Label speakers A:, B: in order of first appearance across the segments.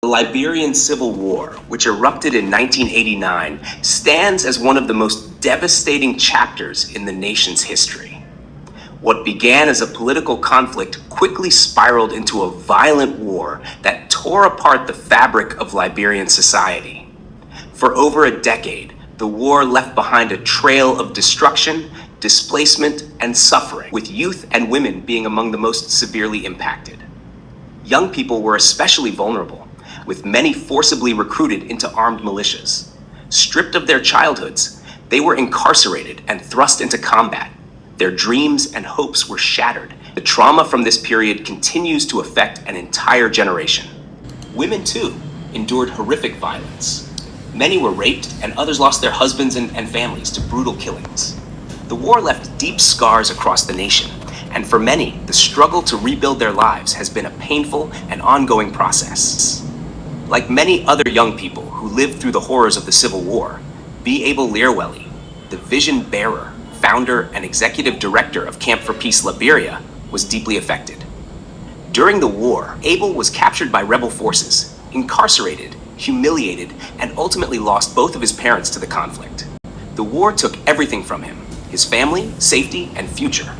A: The Liberian Civil War, which erupted in 1989, stands as one of the most devastating chapters in the nation's history. What began as a political conflict quickly spiraled into a violent war that tore apart the fabric of Liberian society. For over a decade, the war left behind a trail of destruction, displacement, and suffering, with youth and women being among the most severely impacted. Young people were especially vulnerable, with many forcibly recruited into armed militias. Stripped of their childhoods, they were incarcerated and thrust into combat. Their dreams and hopes were shattered. The trauma from this period continues to affect an entire generation. Women, too, endured horrific violence. Many were raped, and others lost their husbands and families to brutal killings. The war left deep scars across the nation, and for many, the struggle to rebuild their lives has been a painful and ongoing process. Like many other young people who lived through the horrors of the Civil War, B. Abel Learwelly, the vision bearer, founder, and executive director of Camp for Peace Liberia, was deeply affected. During the war, Abel was captured by rebel forces, incarcerated, humiliated, and ultimately lost both of his parents to the conflict. The war took everything from him: his family, safety, and future.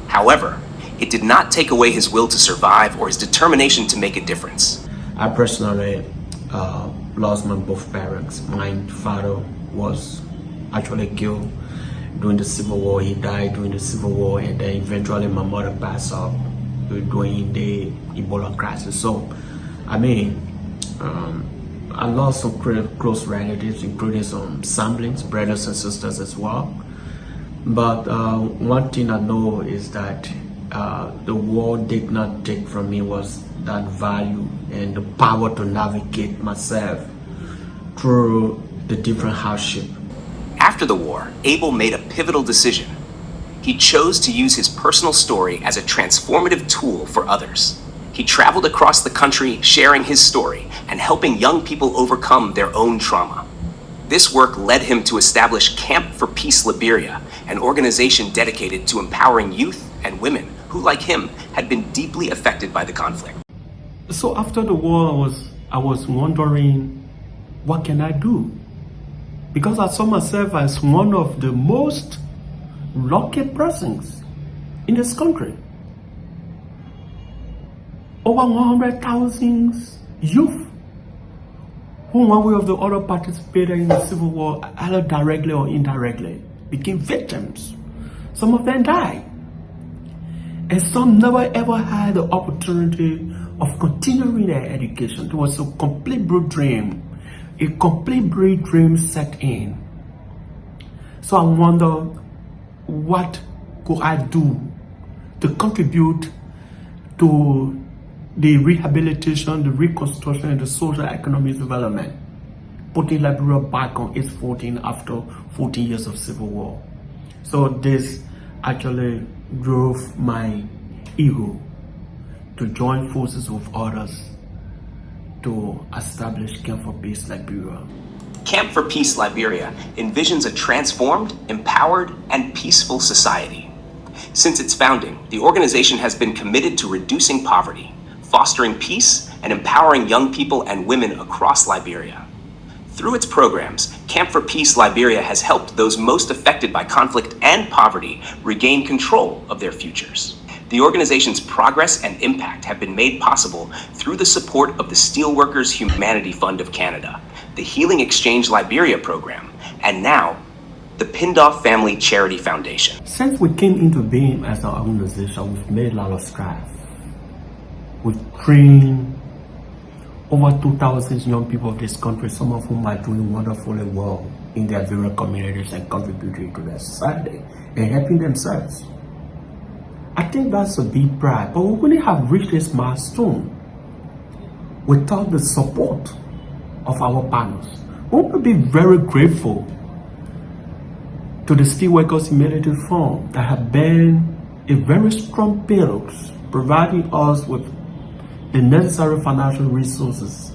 A: However, it did not take away his will to survive or his determination to make a difference.
B: I personally lost my both parents. My father was actually killed during the Civil War. He died during the Civil War, and then eventually my mother passed up during the Ebola crisis. So, I lost some close relatives, including some siblings, brothers and sisters as well. But one thing I know is that the war did not take from me was that value and the power to navigate myself through the different hardship.
A: After the war, Abel made a pivotal decision. He chose to use his personal story as a transformative tool for others. He traveled across the country sharing his story and helping young people overcome their own trauma. This work led him to establish Camp for Peace Liberia, an organization dedicated to empowering youth and women who, like him, had been deeply affected by the conflict.
C: So after the war, I was wondering, what can I do? Because I saw myself as one of the most lucky persons in this country. Over 100,000 youth who one way or the other participated in the Civil War, either directly or indirectly, became victims. Some of them died. And some never ever had the opportunity of continuing their education. It was a complete blue dream. A complete blue dream set in. So I wonder, what could I do to contribute to the rehabilitation, the reconstruction, and the social economic development, putting Liberia back on its footing after 14 years of civil war. So this actually drove my ego to join forces with others to establish Camp for Peace Liberia.
A: Camp for Peace Liberia envisions a transformed, empowered, and peaceful society. Since its founding, the organization has been committed to reducing poverty, fostering peace, and empowering young people and women across Liberia. Through its programs, Camp for Peace Liberia has helped those most affected by conflict and poverty regain control of their futures. The organization's progress and impact have been made possible through the support of the Steelworkers Humanity Fund of Canada, the Healing Exchange Liberia program, and now the Pindoff Family Charity Foundation.
C: Since we came into being as an organization, we've made a lot of strides. We've trained over 2,000 young people of this country, some of whom are doing wonderfully well in their various communities and contributing to their society and helping themselves. I think that's a big pride, but we wouldn't have reached this milestone without the support of our partners. We want to be very grateful to the Steelworkers Humanity Fund that have been a very strong pillar, providing us with the necessary financial resources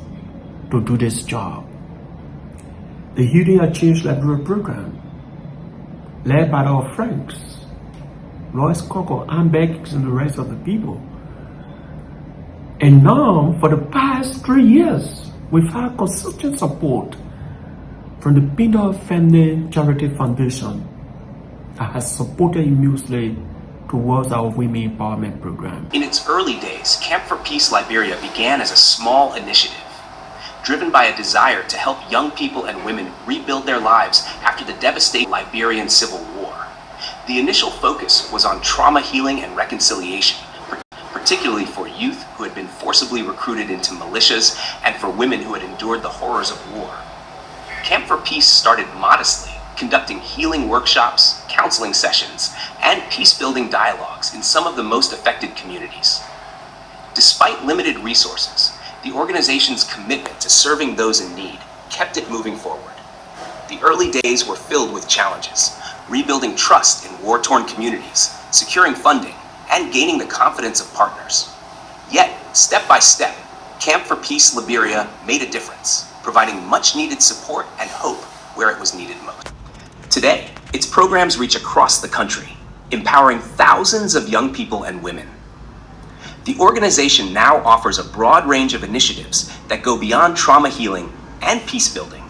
C: to do this job. The Healing Exchange Liberia program, led by our friends, Royce Coco, Ambeck, and the rest of the people. And now, for the past 3 years, We've had consistent support from the Pindar Family Charity Foundation that has supported immensely towards our women empowerment program.
A: In its early days, Camp for Peace Liberia began as a small initiative, driven by a desire to help young people and women rebuild their lives after the devastating Liberian Civil War. The initial focus was on trauma healing and reconciliation, particularly for youth who had been forcibly recruited into militias and for women who had endured the horrors of war. Camp for Peace started modestly, conducting healing workshops, counseling sessions, and peace-building dialogues in some of the most affected communities. Despite limited resources, the organization's commitment to serving those in need kept it moving forward. The early days were filled with challenges, rebuilding trust in war-torn communities, securing funding, and gaining the confidence of partners. Yet, step by step, Camp for Peace Liberia made a difference, providing much-needed support and hope where it was needed most. Today, its programs reach across the country, empowering thousands of young people and women. The organization now offers a broad range of initiatives that go beyond trauma healing and peace building.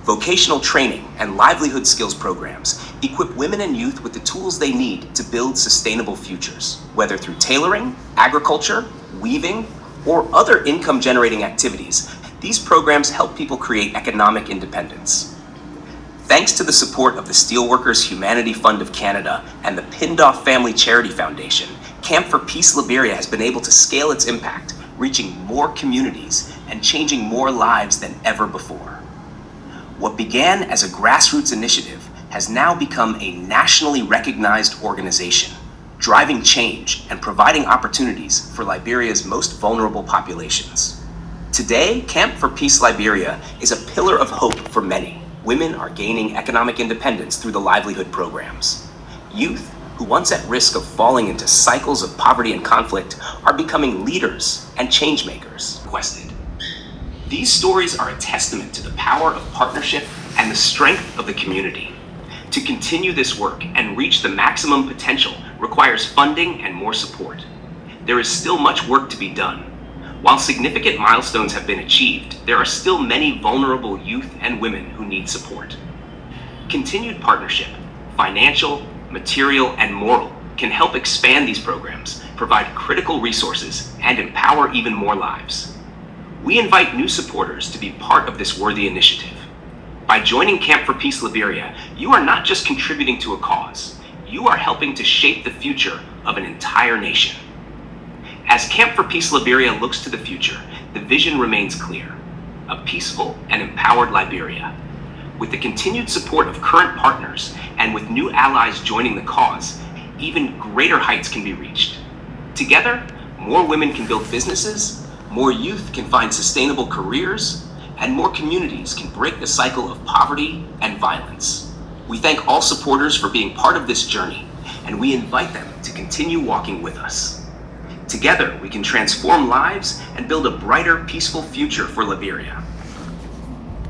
A: Vocational training and livelihood skills programs equip women and youth with the tools they need to build sustainable futures, whether through tailoring, agriculture, weaving, or other income-generating activities. These programs help people create economic independence. Thanks to the support of the Steelworkers Humanity Fund of Canada and the Pindar Family Charity Foundation, Camp for Peace Liberia has been able to scale its impact, reaching more communities and changing more lives than ever before. What began as a grassroots initiative has now become a nationally recognized organization, driving change and providing opportunities for Liberia's most vulnerable populations. Today, Camp for Peace Liberia is a pillar of hope for many. Women are gaining economic independence through the livelihood programs. Youth, who once at risk of falling into cycles of poverty and conflict, are becoming leaders and change makers. These stories are a testament to the power of partnership and the strength of the community. To continue this work and reach the maximum potential requires funding and more support. There is still much work to be done. While significant milestones have been achieved, there are still many vulnerable youth and women who need support. Continued partnership, financial, material, and moral, can help expand these programs, provide critical resources, and empower even more lives. We invite new supporters to be part of this worthy initiative. By joining Camp for Peace Liberia, you are not just contributing to a cause, you are helping to shape the future of an entire nation. As Camp for Peace Liberia looks to the future, the vision remains clear: a peaceful and empowered Liberia. With the continued support of current partners and with new allies joining the cause, even greater heights can be reached. Together, more women can build businesses, more youth can find sustainable careers, and more communities can break the cycle of poverty and violence. We thank all supporters for being part of this journey, and we invite them to continue walking with us. Together, we can transform lives and build a brighter, peaceful future for Liberia.